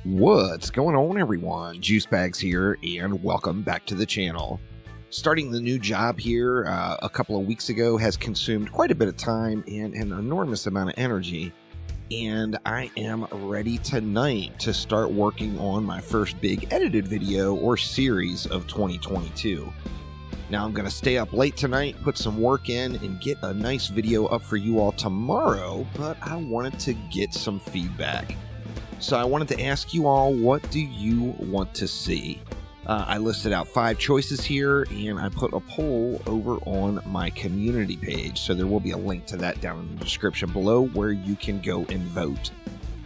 What's going on, everyone? Juicebags here, and welcome back to the channel. Starting the new job here a couple of weeks ago has consumed quite a bit of time and an enormous amount of energy, and I am ready tonight to start working on my first big edited video or series of 2022. Now I'm going to stay up late tonight, put some work in, and get a nice video up for you all tomorrow, but I wanted to get some feedback. So I wanted to ask you all, what do you want to see? I listed out 5 choices here, and I put a poll over on my community page, so there will be a link to that down in the description below where you can go and vote.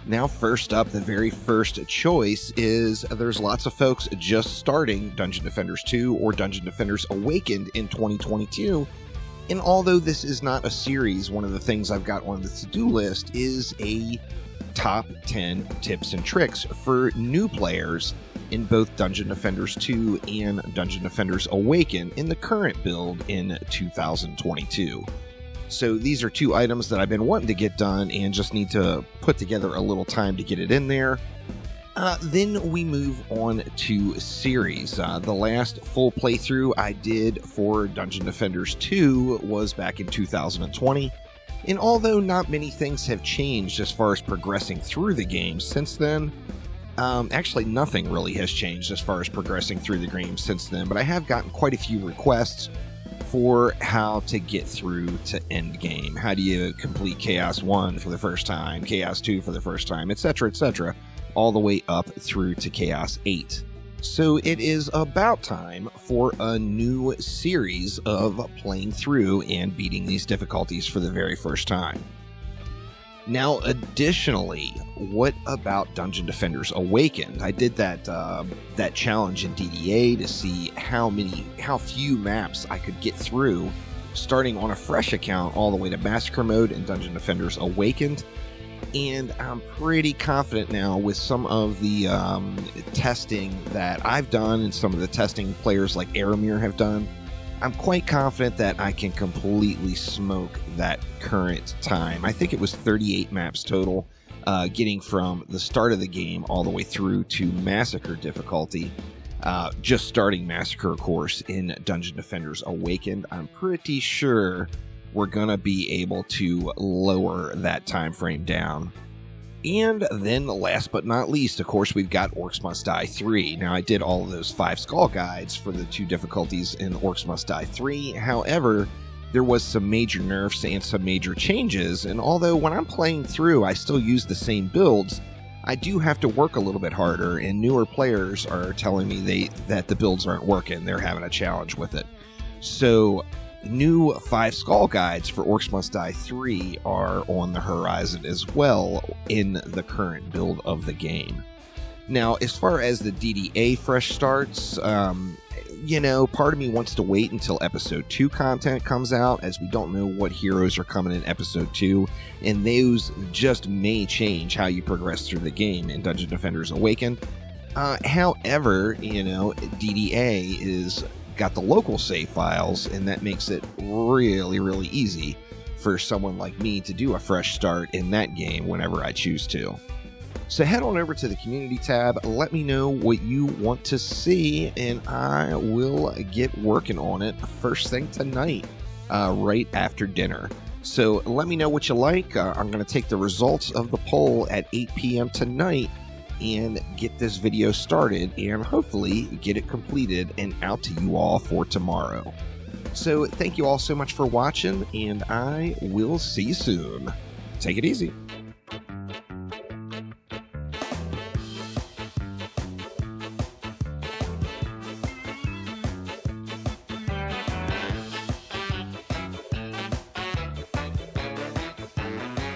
Now, first up, the very first choice is there's lots of folks just starting Dungeon Defenders 2 or Dungeon Defenders Awakened in 2022, and although this is not a series, one of the things I've got on the to-do list is a top 10 tips and tricks for new players in both Dungeon Defenders 2 and Dungeon Defenders Awakened in the current build in 2022. So these are 2 items that I've been wanting to get done and just need to put together a little time to get it in there. Then we move on to series. The last full playthrough I did for Dungeon Defenders 2 was back in 2020. And although not many things have changed as far as progressing through the game since then, actually nothing really has changed as far as progressing through the game since then, but I have gotten quite a few requests for how to get through to end game. How do you complete Chaos 1 for the first time, Chaos 2 for the first time, etc., all the way up through to Chaos 8. So it is about time for a new series of playing through and beating these difficulties for the very first time. Now, additionally, what about Dungeon Defenders Awakened? I did that challenge in DDA to see how few maps I could get through, starting on a fresh account all the way to Massacre Mode in Dungeon Defenders Awakened. And I'm pretty confident now with some of the testing that I've done and some of the testing players like Aramir have done. I'm quite confident that I can completely smoke that current time. I think it was 38 maps total, getting from the start of the game all the way through to Massacre difficulty. Just starting Massacre, of course, in Dungeon Defenders Awakened. I'm pretty sure we're going to be able to lower that time frame down. And then last but not least, of course, we've got Orcs Must Die 3. Now, I did all of those 5 skull guides for the 2 difficulties in Orcs Must Die 3. However, there was some major nerfs and some major changes, and although when I'm playing through I still use the same builds, I do have to work a little bit harder, and newer players are telling me that the builds aren't working. They're having a challenge with it. So new 5 skull guides for Orcs Must Die 3 are on the horizon as well in the current build of the game. Now, as far as the DDA fresh starts, you know, part of me wants to wait until Episode 2 content comes out, as we don't know what heroes are coming in Episode 2, and those just may change how you progress through the game in Dungeon Defenders Awakened. However, you know, DDA is got the local save files, and that makes it really easy for someone like me to do a fresh start in that game whenever I choose to. So head on over to the community tab, let me know what you want to see, and I will get working on it first thing tonight, right after dinner. So let me know what you like. I'm going to take the results of the poll at 8 p.m. tonight and get this video started and hopefully get it completed and out to you all for tomorrow. So thank you all so much for watching, and I will see you soon. Take it easy.